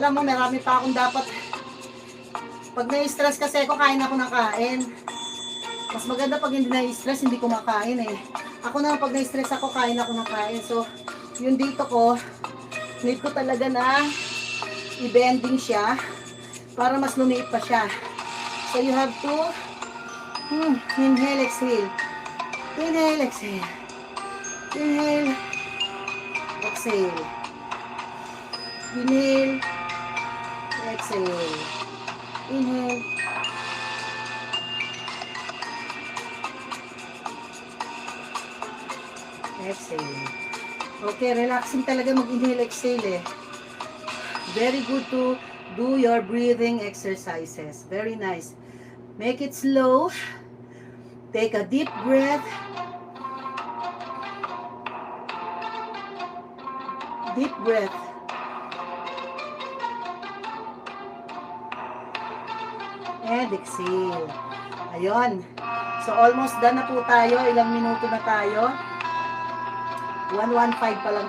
alam mo, marami pa akong dapat. Pag na-stress kasi ako, kain ako ng kain. Mas maganda pag hindi na-stress, hindi ko makain eh. Ako na pag na-stress ako, kain ako ng kain. So, yung dito ko, need ko talaga na i-bending siya para mas lumiit pa siya. So, you have to inhale, exhale. Inhale, exhale. Inhale, exhale. Inhale, exhale. Inhale. Exhale. Okay, relaxing talaga mag-inhale, exhale eh. Very good to do your breathing exercises. Very nice. Make it slow. Take a deep breath. Deep breath. And exhale. Ayun. So, almost done na po tayo. Ilang minuto na tayo. 1:15 pa lang